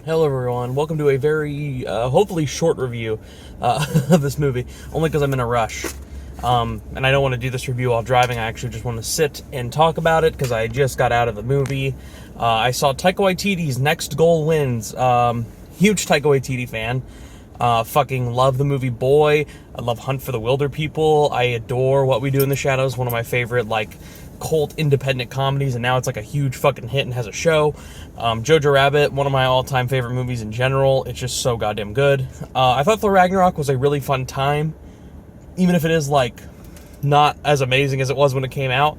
Hello everyone, welcome to a very, hopefully short review of this movie, only because I'm in a rush. And I don't want to do this review while driving. I actually just want to sit and talk about it, because I just got out of the movie. I saw Taika Waititi's Next Goal Wins. Huge Taika Waititi fan. Fucking love the movie Boy. I love Hunt for the Wilder People. I adore What We Do in the Shadows, one of my favorite, cult independent comedies, and now it's a huge fucking hit and has a show. Jojo Rabbit, one of my all-time favorite movies in general. It's just so goddamn good. I thought Thor Ragnarok was a really fun time, even if it is not as amazing as it was when it came out.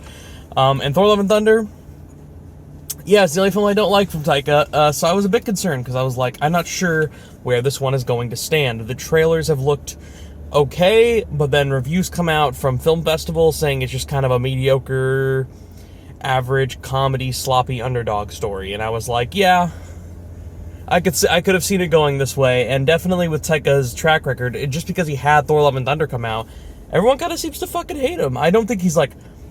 And Thor Love and Thunder, yeah, it's the only film I don't like from Taika, so I was a bit concerned, because I was I'm not sure where this one is going to stand. The trailers have looked okay, but then reviews come out from film festivals saying it's just kind of a mediocre, average comedy, sloppy underdog story, and I was yeah, I could have seen it going this way. And definitely with Taika's track record, just because he had Thor: Love and Thunder come out, everyone kind of seems to fucking hate him. I don't think he's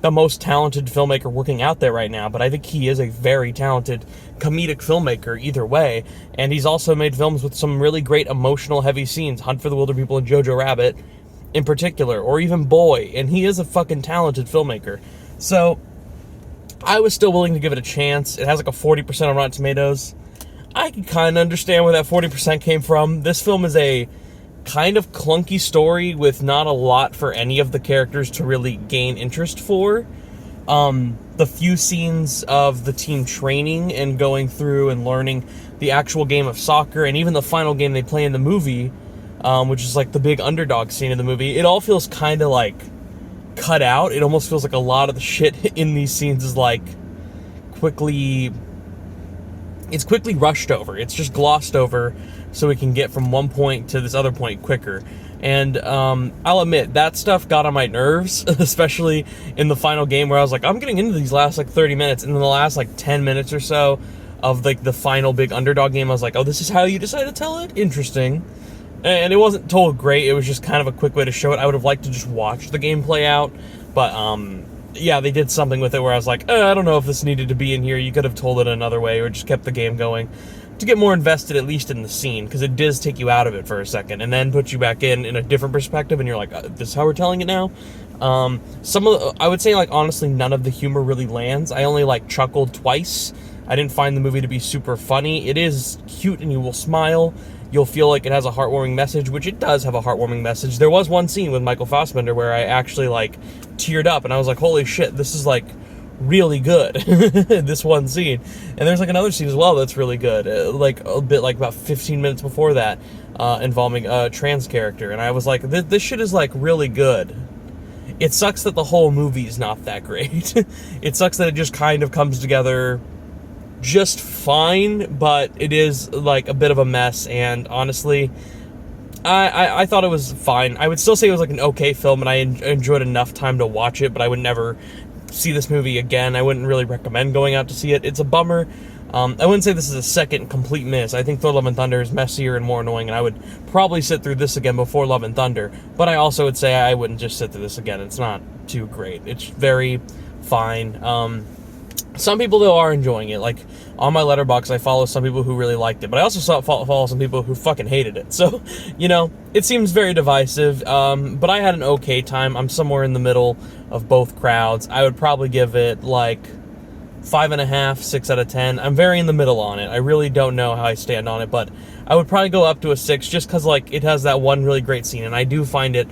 the most talented filmmaker working out there right now, but I think he is a very talented comedic filmmaker either way, and he's also made films with some really great emotional heavy scenes, Hunt for the Wilder People and Jojo Rabbit in particular, or even Boy, and he is a fucking talented filmmaker. So I was still willing to give it a chance. It has a 40% on Rotten Tomatoes. I can kind of understand where that 40% came from. This film is a kind of clunky story with not a lot for any of the characters to really gain interest for. The few scenes of the team training and going through and learning the actual game of soccer, and even the final game they play in the movie, which is the big underdog scene in the movie, it all feels kind of cut out. It almost feels like a lot of the shit in these scenes is quickly rushed over. It's just glossed over so we can get from one point to this other point quicker. And I'll admit, that stuff got on my nerves, especially in the final game, where I was I'm getting into these last 30 minutes, and then the last 10 minutes or so of the final big underdog game, I was oh, this is how you decide to tell it? Interesting. And it wasn't told great, it was just kind of a quick way to show it. I would have liked to just watch the game play out, but yeah, they did something with it where I was I don't know if this needed to be in here. You could have told it another way, or just kept the game going to get more invested, at least in the scene, because it does take you out of it for a second and then put you back in a different perspective, and you're this is how we're telling it now. I would say honestly, none of the humor really lands. I only chuckled twice. I didn't find the movie to be super funny. It is cute and you will smile. You'll feel it has a heartwarming message, which it does have a heartwarming message. There was one scene with Michael Fassbender where I actually teared up, and I was holy shit, this is really good. This one scene. And there's another scene as well that's really good, a bit about 15 minutes before that, involving a trans character, and I was this shit is really good. It sucks that the whole movie's not that great. It sucks that it just kind of comes together just fine, but it is a bit of a mess. And honestly, I thought it was fine. I would still say it was an okay film, and I enjoyed enough time to watch it, but I would never see this movie again. I wouldn't really recommend going out to see it. It's a bummer. I wouldn't say this is a second complete miss. I think Thor Love and Thunder is messier and more annoying, and I would probably sit through this again before Love and Thunder, but I also would say I wouldn't just sit through this again. It's not too great. It's very fine. Some people, though, are enjoying it. On my Letterboxd, I follow some people who really liked it, but I also follow some people who fucking hated it. So, it seems very divisive, but I had an okay time. I'm somewhere in the middle of both crowds. I would probably give it 5.5, 6 out of 10. I'm very in the middle on it. I really don't know how I stand on it, but I would probably go up to a 6, just because it has that one really great scene, and I do find it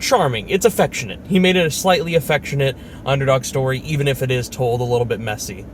charming. It's affectionate. He made it a slightly affectionate underdog story, even if it is told a little bit messy.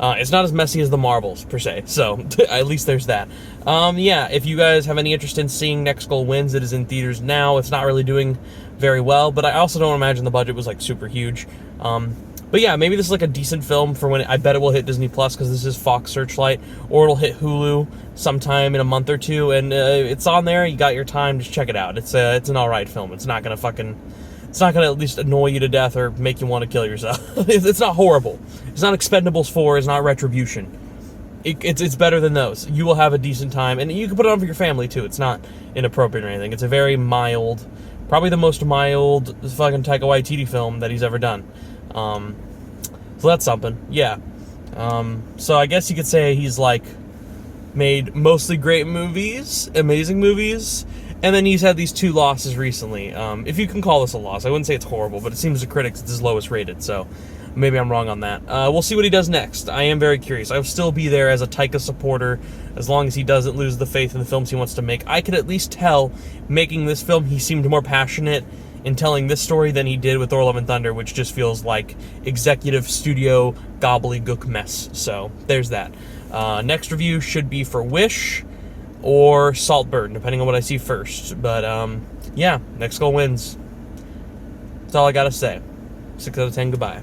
It's not as messy as the Marvels, per se, so at least there's that. Yeah, if you guys have any interest in seeing Next Goal Wins, it is in theaters now. It's not really doing very well, but I also don't imagine the budget was super huge. But yeah, maybe this is a decent film for when I bet it will hit Disney Plus, because this is Fox Searchlight, or it'll hit Hulu sometime in a month or two, and it's on there. You got your time, just check it out. It's an alright film. It's not gonna at least annoy you to death or make you want to kill yourself. It's not horrible. It's not Expendables 4. It's not Retribution. It's better than those. You will have a decent time, and you can put it on for your family too. It's not inappropriate or anything. It's a very mild, probably the most mild fucking Taika Waititi film that he's ever done. So that's something. Yeah. So I guess you could say he's made mostly great movies, amazing movies, and then he's had these 2 losses recently. If you can call this a loss, I wouldn't say it's horrible, but it seems to critics it's his lowest rated, so maybe I'm wrong on that. We'll see what he does next. I am very curious. I'll still be there as a Taika supporter as long as he doesn't lose the faith in the films he wants to make. I could at least tell, making this film, he seemed more passionate in telling this story than he did with Thor: Love and Thunder, which just feels like executive studio gobbledygook mess. So, there's that. Next review should be for Wish or Saltburn, depending on what I see first. But, yeah, next goal wins. That's all I gotta say. 6 out of 10, goodbye.